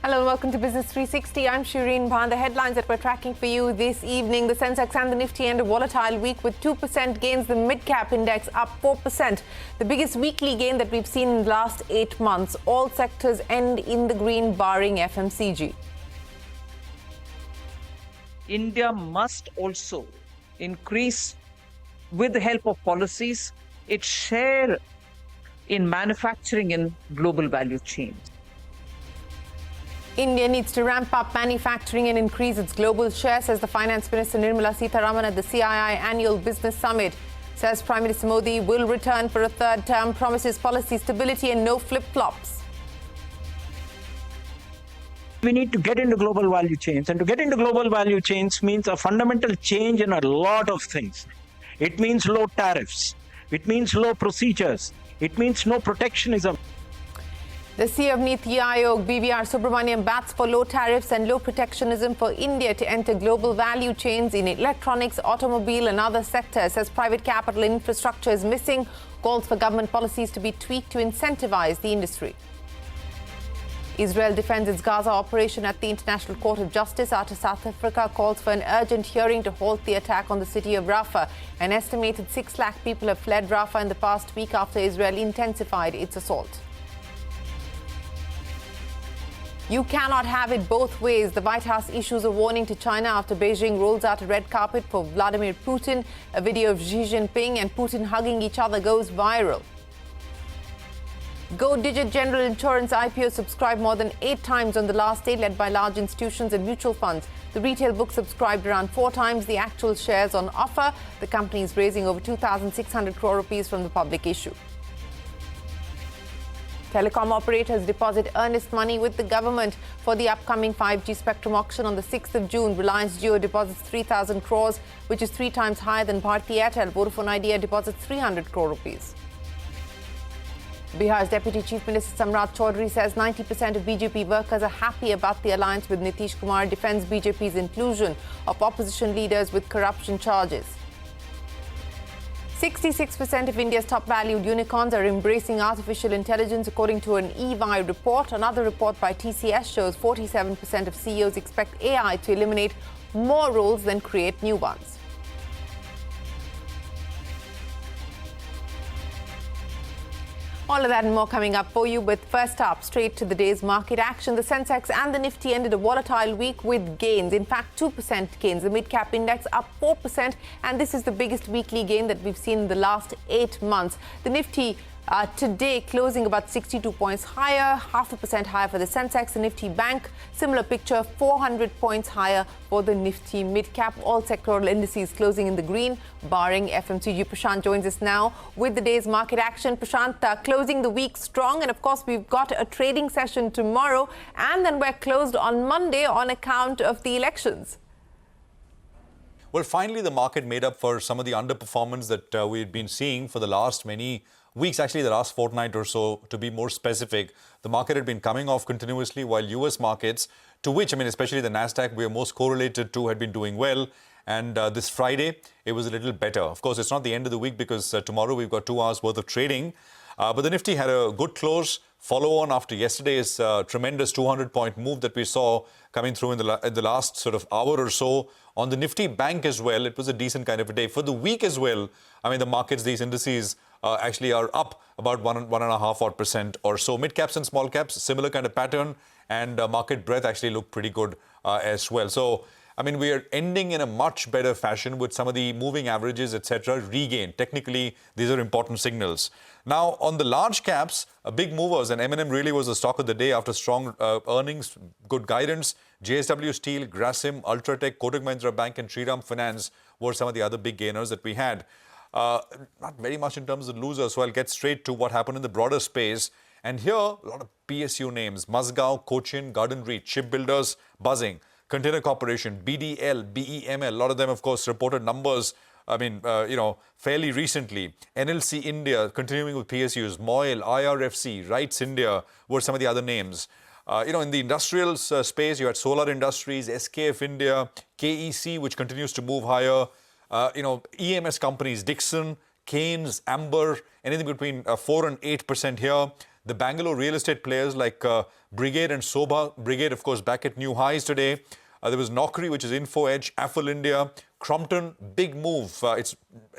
Hello and welcome to Business 360. I'm Shireen Bhan. The headlines that we're tracking for you this evening. The sensex and the Nifty end a volatile week with 2% gains. The mid-cap index up 4%. The biggest weekly gain that we've seen in the last 8 months. All sectors end in the green, barring FMCG. India must also increase, with the help of policies, its share in manufacturing in global value chains. India needs to ramp up manufacturing and increase its global share, says the Finance Minister Nirmala Sitharaman at the CII Annual Business Summit. Says Prime Minister Modi will return for a third term, promises policy stability and no flip-flops. We need to get into global value chains, and to get into global value chains means a fundamental change in a lot of things. It means low tariffs. It means low procedures. It means no protectionism. The CEO of NITI Aayog, BVR Subramaniam, bats for low tariffs and low protectionism for India to enter global value chains in electronics, automobile and other sectors. Says private capital infrastructure is missing. Calls for government policies to be tweaked to incentivize the industry. Israel defends its Gaza operation at the International Court of Justice after South Africa calls for an urgent hearing to halt the attack on the city of Rafah. An estimated 6 lakh people have fled Rafah in the past week after Israel intensified its assault. You cannot have it both ways. The White House issues a warning to China after Beijing rolls out a red carpet for Vladimir Putin. A video of Xi Jinping and Putin hugging each other goes viral. Go Digit General Insurance IPO subscribed more than 8 times on the last day, led by large institutions and mutual funds. The retail book subscribed around 4 times the actual shares on offer. The company is raising over 2,600 crore rupees from the public issue. Telecom operators deposit earnest money with the government for the upcoming 5G spectrum auction on the 6th of June. Reliance Jio deposits 3,000 crores, which is 3 times higher than Bharti Airtel. Vodafone Idea deposits 300 crore rupees. Bihar's Deputy Chief Minister Samrat Chaudhary says 90% of BJP workers are happy about the alliance with Nitish Kumar, defends BJP's inclusion of opposition leaders with corruption charges. 66% of India's top-valued unicorns are embracing artificial intelligence, according to an EY report. Another report by TCS shows 47% of CEOs expect AI to eliminate more roles than create new ones. All of that and more coming up for you, but first up, straight to the day's market action. The sensex and the Nifty ended a volatile week with gains. In fact, 2% gains. The mid-cap index up 4%, and this is the biggest weekly gain that we've seen in the last 8 months. The Nifty today closing about 62 points higher, 0.5% higher for the sensex. The Nifty Bank, similar picture, 400 points higher for the Nifty mid-cap. All sectoral indices closing in the green, barring FMCG. Prashant joins us now with the day's market action. Prashant, closing the week strong, and of course we've got a trading session tomorrow, and then we're closed on Monday on account of the elections. Well, finally, the market made up for some of the underperformance that we had been seeing for the last many weeks, actually the last fortnight or so, to be more specific. The market had been coming off continuously, while US markets, to which, especially the Nasdaq, we are most correlated to, had been doing well. And this Friday, it was a little better. Of course, it's not the end of the week because tomorrow we've got 2 hours worth of trading. But the Nifty had a good close, follow on after yesterday's tremendous 200-point move that we saw coming through in the last sort of hour or so. On the Nifty Bank as well, it was a decent kind of a day. For the week as well, the markets, these indices actually are up about 1.5% or so. Mid caps and small caps, similar kind of pattern, and market breadth actually looked pretty good as well. So, we are ending in a much better fashion with some of the moving averages, etc. regained. Technically, these are important signals. Now, on the large caps, big movers, and M&M really was the stock of the day after strong earnings, good guidance. JSW Steel, Grasim, Ultratech, Kotak Mahindra Bank and Shriram Finance were some of the other big gainers that we had. Not very much in terms of losers, so I'll get straight to what happened in the broader space. And here, a lot of PSU names: Mazgaon, Cochin, Garden Reach, Shipbuilders, buzzing. Container Corporation, BDL, BEML, a lot of them, of course, reported numbers, fairly recently. NLC India, continuing with PSUs, Moil, IRFC, Rights India were some of the other names. In the industrials space, you had Solar Industries, SKF India, KEC, which continues to move higher. EMS companies, Dixon, Keynes, Amber, anything between 4 and 8% here. The Bangalore real estate players like Brigade and Sobha. Brigade, of course, back at new highs today. There was Naukri, which is Info Edge, Affle India, Crompton, big move. It's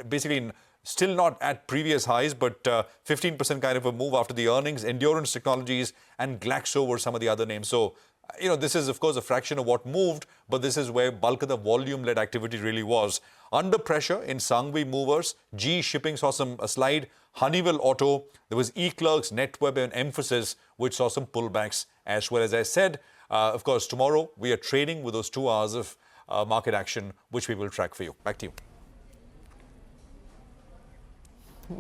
basically still not at previous highs, but 15% kind of a move after the earnings. Endurance Technologies and Glaxo were some of the other names. So, this is, of course, a fraction of what moved, but this is where bulk of the volume-led activity really was. Under pressure in Sangvi movers, GE Shipping saw a slide, Honeywell Auto, there was eClerx, NetWeb and Emphasis, which saw some pullbacks as well. As I said, of course, tomorrow we are trading with those 2 hours of market action, which we will track for you. Back to you.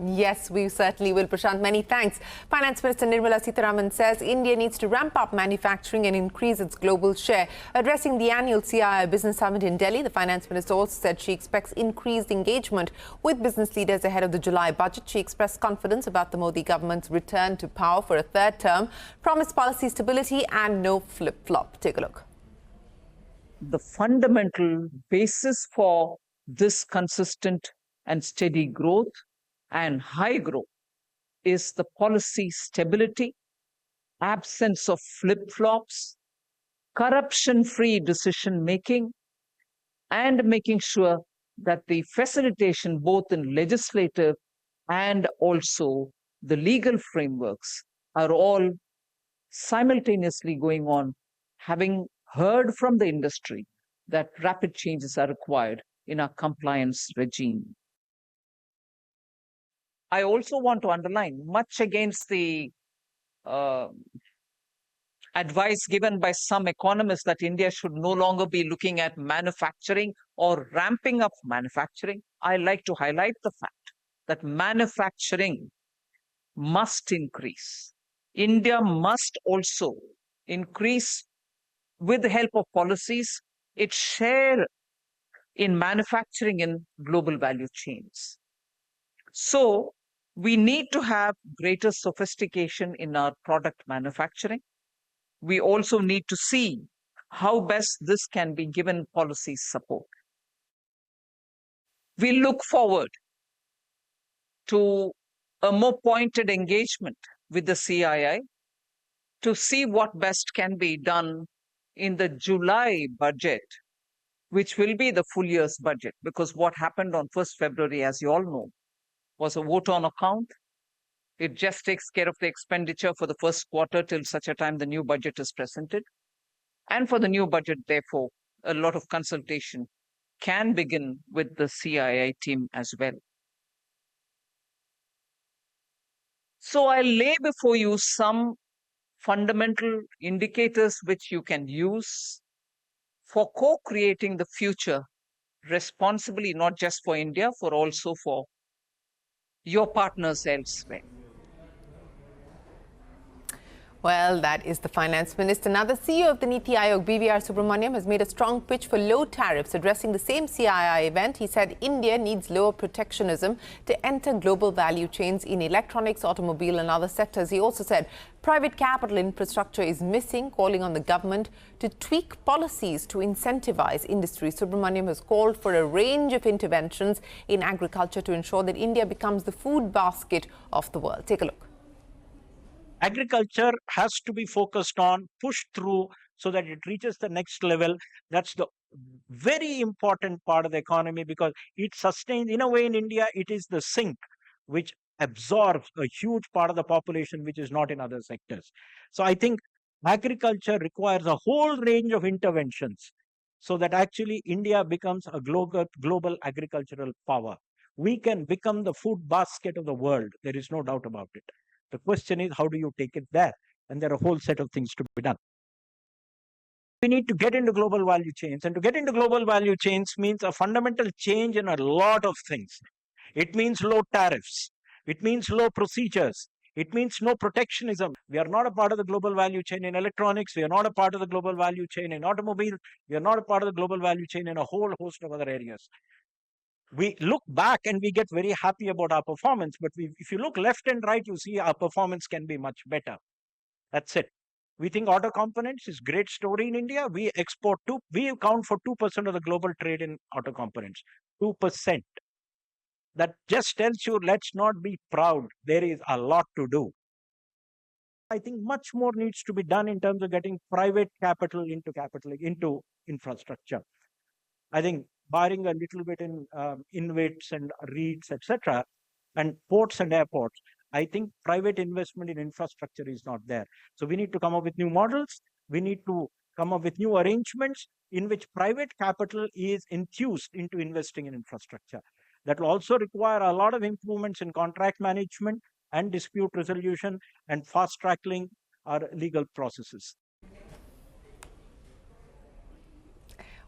Yes, we certainly will, Prashant. Many thanks. Finance Minister Nirmala Sitharaman says India needs to ramp up manufacturing and increase its global share. Addressing the annual CII Business Summit in Delhi, the Finance Minister also said she expects increased engagement with business leaders ahead of the July budget. She expressed confidence about the Modi government's return to power for a third term, promised policy stability and no flip-flop. Take a look. The fundamental basis for this consistent and steady growth and high growth is the policy stability, absence of flip-flops, corruption-free decision-making, and making sure that the facilitation both in legislative and also the legal frameworks are all simultaneously going on, having heard from the industry that rapid changes are required in our compliance regime. I also want to underline, much against the advice given by some economists that India should no longer be looking at manufacturing or ramping up manufacturing, I like to highlight the fact that manufacturing must increase. India must also increase, with the help of policies, its share in manufacturing in global value chains. So, we need to have greater sophistication in our product manufacturing. We also need to see how best this can be given policy support. We look forward to a more pointed engagement with the CII to see what best can be done in the July budget, which will be the full year's budget, because what happened on 1st February, as you all know, was a vote on account. It just takes care of the expenditure for the first quarter till such a time the new budget is presented. And for the new budget, therefore, a lot of consultation can begin with the CII team as well. So I'll lay before you some fundamental indicators which you can use for co-creating the future responsibly, not just for India, for also for your partners elsewhere. Well, that is the Finance Minister. Now, the CEO of the NITI Aayog, BVR Subramaniam, has made a strong pitch for low tariffs. Addressing the same CII event, he said India needs lower protectionism to enter global value chains in electronics, automobile and other sectors. He also said private capital infrastructure is missing, calling on the government to tweak policies to incentivize industry. Subramaniam has called for a range of interventions in agriculture to ensure that India becomes the food basket of the world. Take a look. Agriculture has to be focused on, pushed through so that it reaches the next level. That's the very important part of the economy, because it sustains, in a way, in India, it is the sink which absorbs a huge part of the population which is not in other sectors. So I think agriculture requires a whole range of interventions so that actually India becomes a global agricultural power. We can become the food basket of the world. There is no doubt about it. The question is, how do you take it there? And there are a whole set of things to be done. We need to get into global value chains. And to get into global value chains means a fundamental change in a lot of things. It means low tariffs. It means low procedures. It means no protectionism. We are not a part of the global value chain in electronics. We are not a part of the global value chain in automobile. We are not a part of the global value chain in a whole host of other areas. We look back and we get very happy about our performance, but if you look left and right, you see our performance can be much better. That's it. We think auto components is a great story in India. We account for 2% of the global trade in auto components. 2%. That just tells you, let's not be proud. There is a lot to do. I think much more needs to be done in terms of getting private capital into infrastructure. I think barring a little bit in InvITs and REITs, etc., and ports and airports, I think private investment in infrastructure is not there. So we need to come up with new models. We need to come up with new arrangements in which private capital is enthused into investing in infrastructure. That will also require a lot of improvements in contract management and dispute resolution and fast-tracking our legal processes.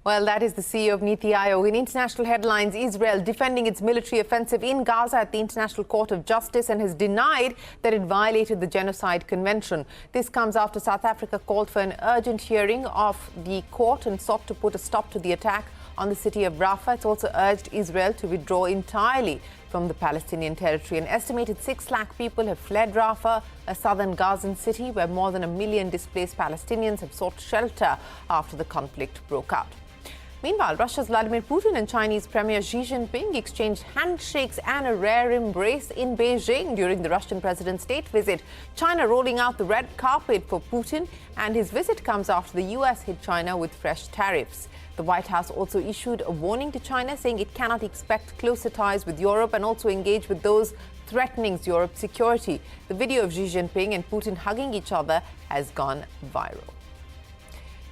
Well, that is the CEO of NITI Aayog. In international headlines, Israel defending its military offensive in Gaza at the International Court of Justice and has denied that it violated the Genocide Convention. This comes after South Africa called for an urgent hearing of the court and sought to put a stop to the attack on the city of Rafah. It's also urged Israel to withdraw entirely from the Palestinian territory. An estimated 6 lakh people have fled Rafah, a southern Gazan city where more than 1 million displaced Palestinians have sought shelter after the conflict broke out. Meanwhile, Russia's Vladimir Putin and Chinese Premier Xi Jinping exchanged handshakes and a rare embrace in Beijing during the Russian president's state visit. China rolling out the red carpet for Putin, and his visit comes after the US hit China with fresh tariffs. The White House also issued a warning to China, saying it cannot expect closer ties with Europe and also engage with those threatening Europe's security. The video of Xi Jinping and Putin hugging each other has gone viral.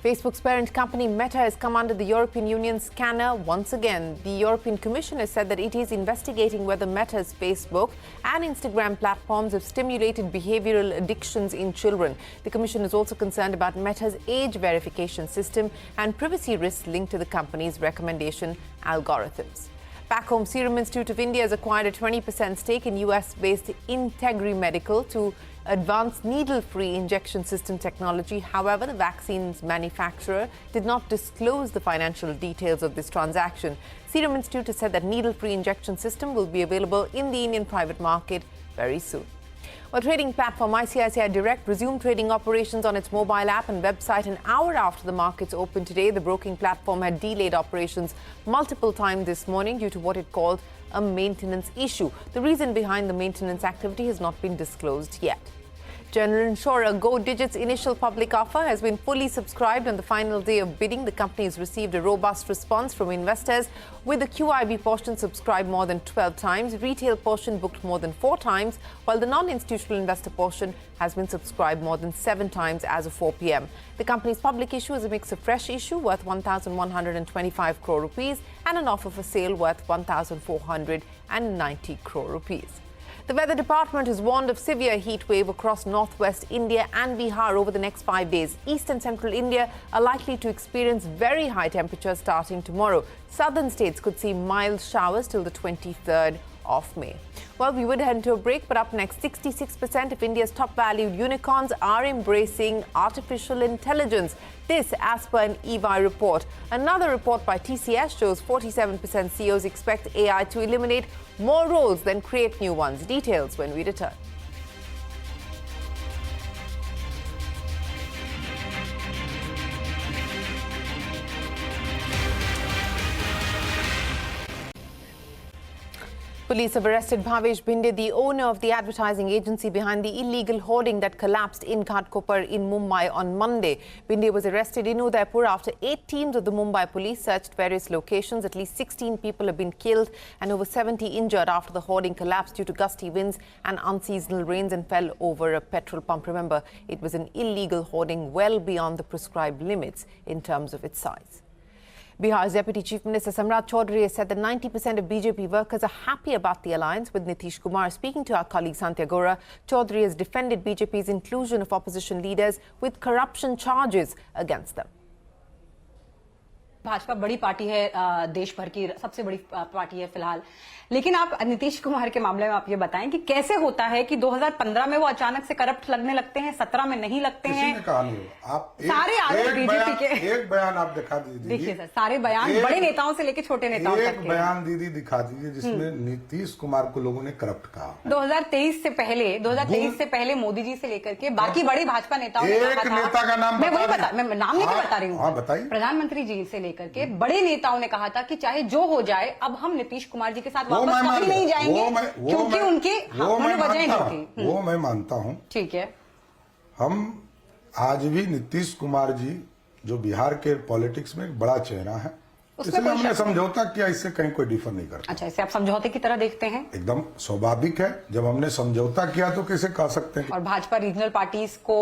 Facebook's parent company Meta has come under the European Union's scanner once again. The European Commission has said that it is investigating whether Meta's Facebook and Instagram platforms have stimulated behavioral addictions in children. The Commission is also concerned about Meta's age verification system and privacy risks linked to the company's recommendation algorithms. Back home, Serum Institute of India has acquired a 20% stake in US-based Integri Medical to advance needle-free injection system technology. However, the vaccine's manufacturer did not disclose the financial details of this transaction. Serum Institute has said that needle-free injection system will be available in the Indian private market very soon. Well, trading platform ICICI Direct resumed trading operations on its mobile app and website an hour after the markets opened today. The broking platform had delayed operations multiple times this morning due to what it called a maintenance issue. The reason behind the maintenance activity has not been disclosed yet. General insurer Go Digit's initial public offer has been fully subscribed on the final day of bidding. The company has received a robust response from investors, with the QIB portion subscribed more than 12 times, retail portion booked more than 4 times, while the non-institutional investor portion has been subscribed more than 7 times as of 4 p.m. The company's public issue is a mix of fresh issue worth 1,125 crore rupees and an offer for sale worth 1,490 crore rupees. The Weather Department has warned of severe heat wave across northwest India and Bihar over the next 5 days. East and central India are likely to experience very high temperatures starting tomorrow. Southern states could see mild showers till the 23rd of May. Well, we would head into a break, but up next, 66% of India's top valued unicorns are embracing artificial intelligence. This as per an EY report. Another report by TCS shows 47% CEOs expect AI to eliminate more roles than create new ones. Details when we return. Police have arrested Bhavesh Bhinde, the owner of the advertising agency behind the illegal hoarding that collapsed in Ghatkopar in Mumbai on Monday. Bhinde was arrested in Udaipur after 8 teams of the Mumbai police searched various locations. At least 16 people have been killed and over 70 injured after the hoarding collapsed due to gusty winds and unseasonal rains and fell over a petrol pump. Remember, it was an illegal hoarding well beyond the prescribed limits in terms of its size. Bihar's Deputy Chief Minister Samrat Chaudhary has said that 90% of BJP workers are happy about the alliance with Nitish Kumar. Speaking to our colleague Santya Gora, Chaudhary has defended BJP's inclusion of opposition leaders with corruption charges against them. Bhajpa बड़ी party है, देश भर की सबसे बड़ी party है फिलहाल, लेकिन आप नीतीश कुमार के मामले में आप ये बताएं कि कैसे होता है कि 2015 में वो अचानक से करप्ट लगने लगते हैं, 17 में नहीं लगते हैं। किसी ने कहा नहीं, आप सारे आरोप बीजेपी के एक बयान आप दिखा दीजिए। देखिए सर, सारे बयान बड़े नेताओं से लेकर छोटे नेताओं तक एक बयान दीदी दिखा दीजिए जिसमें नीतीश कुमार को लोगों ने करप्ट कहा। 2023 से पहले मोदी जी से लेकर के बाकी बड़े भाजपा नेताओं ने कहा था। एक नेता का नाम मैं नाम नहीं बता रही हूँ, बताइए। प्रधानमंत्री जी से करके बड़े नेताओं ने कहा था कि चाहे जो हो जाए, अब हम नीतीश कुमार जी के साथ वापस कभी नहीं जाएंगे, क्योंकि उनकी वजह नहीं थी। वो मैं मानता हूं। ठीक है, हम आज भी नीतीश कुमार जी जो बिहार के पॉलिटिक्स में एक बड़ा चेहरा है, इसलिए हमने समझौता किया, इससे कहीं कोई डिफर नहीं करता। अच्छा, इसे आप समझौते की तरह देखते हैं? एकदम स्वाभाविक है, जब हमने समझौता किया तो कैसे कह सकते हैं। और भाजपा रीजनल पार्टीज को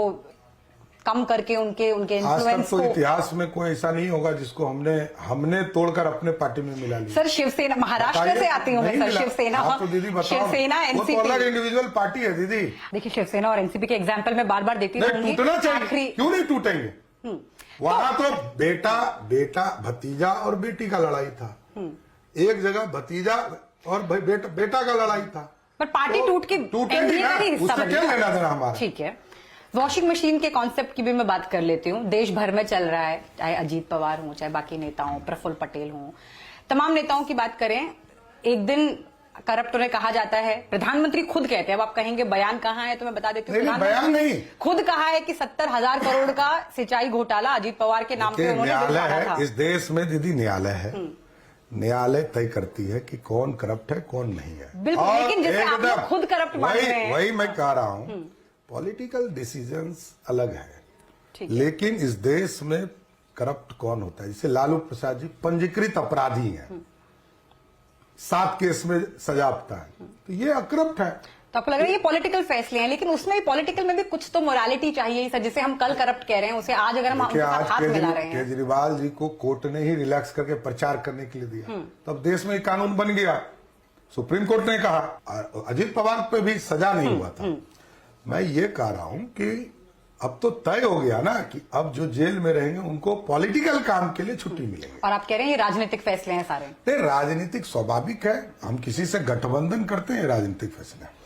कम करके उनके इन्फ्लुएंस को इतिहास में कोई ऐसा नहीं होगा जिसको हमने तोड़कर अपने पार्टी में मिला लिया। सर शिवसेना महाराष्ट्र से आती हूँ मैं सर, शिवसेना तो दीदी बताओ, शिवसेना एनसीपी वो तो अलग इंडिविजुअल पार्टी है दीदी। देखिए शिवसेना और एनसीपी के एग्जाम्पल में बार बार देती रहूंगी। टूटना चाहिए, क्यों नहीं टूटेंगे? वहां तो बेटा भतीजा और बेटी का लड़ाई था, एक जगह भतीजा और बेटा का लड़ाई था, पर पार्टी टूट के टूटेगी ना, उससे क्या लेना देना हमारा। ठीक है, वॉशिंग मशीन के कॉन्सेप्ट की भी मैं बात कर लेती हूँ। देश भर में चल रहा है, चाहे अजीत पवार हो, चाहे बाकी नेता हो, प्रफुल्ल पटेल हो, तमाम नेताओं की बात करें, एक दिन करप्ट उन्हें कहा जाता है, प्रधानमंत्री खुद कहते हैं। अब आप कहेंगे बयान कहाँ है, तो मैं बता देती हूँ, बयान नहीं, खुद कहा है कि 70,000 करोड़ का सिंचाई घोटाला अजीत पवार के नाम पे उन्होंने न्यायालय है इस देश में दीदी, न्यायालय है, न्यायालय तय करती है कि कौन करप्ट है कौन नहीं है। बिल्कुल, लेकिन जैसे आप लोग खुद करप्ट मान रहे हैं, वही मैं कह रहा हूँ, पॉलिटिकल डिसीजंस अलग है, लेकिन इस देश में करप्ट कौन होता है? जैसे लालू प्रसाद जी पंजीकृत अपराधी हैं, 7 केस में सजा आपता है, तो ये अकरप्ट है। तो आपको लग रहा है ये पॉलिटिकल फैसले हैं, लेकिन उसमें भी पॉलिटिकल में भी कुछ तो मोरालिटी चाहिए सर। जैसे हम कल करप्ट कह रहे हैं, उसे आज अगर हम हाथ मिला रहे हैं। केजरीवाल जी को कोर्ट ने ही रिलैक्स करके प्रचार करने के लिए दिया, तब देश में कानून बन गया। सुप्रीम कोर्ट ने कहा, अजीत पवार पे भी सजा नहीं हुआ था। मैं ये कह रहा हूं कि अब तो तय हो गया ना कि अब जो जेल में रहेंगे उनको पॉलिटिकल काम के लिए छुट्टी मिलेगी। और आप कह रहे हैं ये राजनीतिक फैसले हैं सारे? नहीं, राजनीतिक स्वाभाविक है, हम किसी से गठबंधन करते हैं, राजनीतिक फैसले।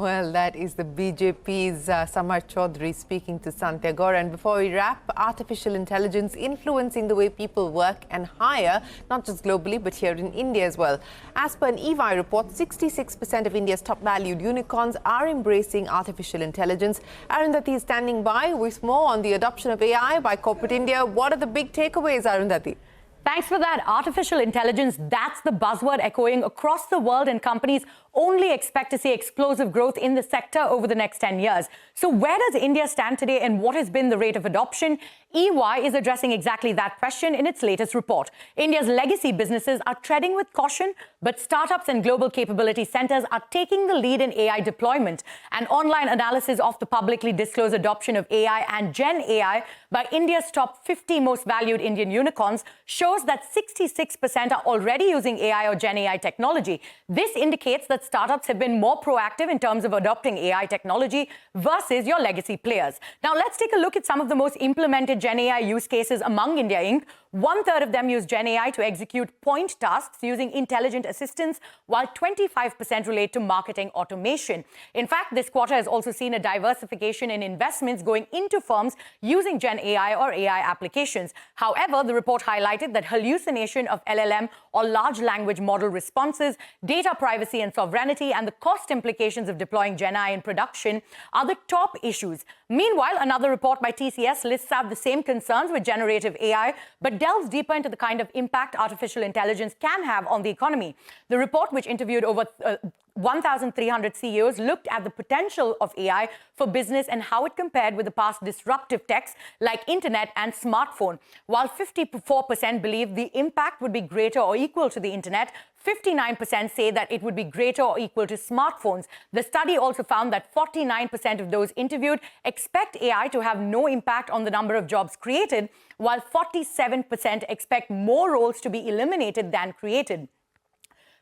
Well, that is the BJP's Samar Chaudhary speaking to Santya Gaur. And before we wrap, artificial intelligence influencing the way people work and hire, not just globally, but here in India as well. As per an EY report, 66% of India's top valued unicorns are embracing artificial intelligence. Arundhati is standing by with more on the adoption of AI by corporate India. What are the big takeaways, Arundhati? Thanks for that. Artificial intelligence, that's the buzzword echoing across the world, and companies only expect to see explosive growth in the sector over the next 10 years. So where does India stand today and what has been the rate of adoption? EY is addressing exactly that question in its latest report. India's legacy businesses are treading with caution, but startups and global capability centers are taking the lead in AI deployment. An online analysis of the publicly disclosed adoption of AI and Gen AI by India's top 50 most valued Indian unicorns shows that 66% are already using AI or Gen AI technology. This indicates that startups have been more proactive in terms of adopting AI technology versus your legacy players. Now, let's take a look at some of the most implemented Gen AI use cases among India Inc. 1/3 of them use Gen AI to execute point tasks using intelligent assistants, while 25% relate to marketing automation. In fact, this quarter has also seen a diversification in investments going into firms using Gen AI or AI applications. However, the report highlighted that hallucination of LLM or large language model responses, data privacy and sovereignty, and the cost implications of deploying Gen AI in production are the top issues. Meanwhile, another report by TCS lists out the same concerns with generative AI, but delves deeper into the kind of impact artificial intelligence can have on the economy. The report, which interviewed over 1,300 CEOs, looked at the potential of AI for business and how it compared with the past disruptive techs like internet and smartphone. While 54% believe the impact would be greater or equal to the internet, 59% say that it would be greater or equal to smartphones. The study also found that 49% of those interviewed expect AI to have no impact on the number of jobs created, while 47% expect more roles to be eliminated than created.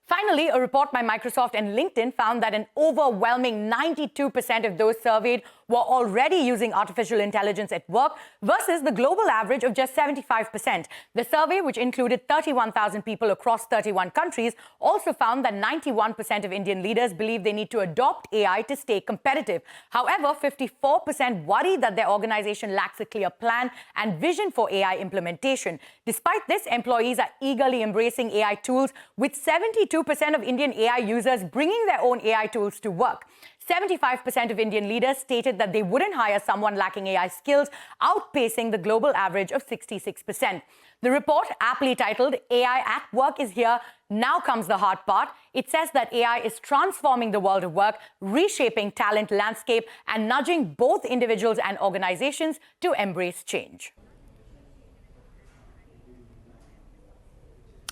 Finally, a report by Microsoft and LinkedIn found that an overwhelming 92% of those surveyed were already using artificial intelligence at work versus the global average of just 75%. The survey, which included 31,000 people across 31 countries, also found that 91% of Indian leaders believe they need to adopt AI to stay competitive. However, 54% worry that their organization lacks a clear plan and vision for AI implementation. Despite this, employees are eagerly embracing AI tools, with 72% of Indian AI users bringing their own AI tools to work. 75% of Indian leaders stated that they wouldn't hire someone lacking AI skills, outpacing the global average of 66%. The report, aptly titled AI at Work is Here, now comes the hard part. It says that AI is transforming the world of work, reshaping talent landscape, and nudging both individuals and organizations to embrace change.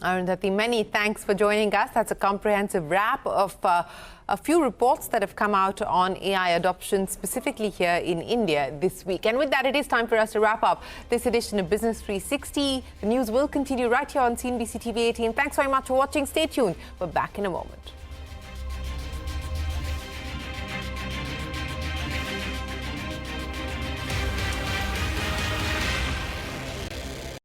Arundhati, many thanks for joining us. That's a comprehensive wrap of a few reports that have come out on AI adoption, specifically here in India this week. And with that, it is time for us to wrap up this edition of Business 360. The news will continue right here on CNBC-TV18. Thanks very much for watching. Stay tuned. We're back in a moment.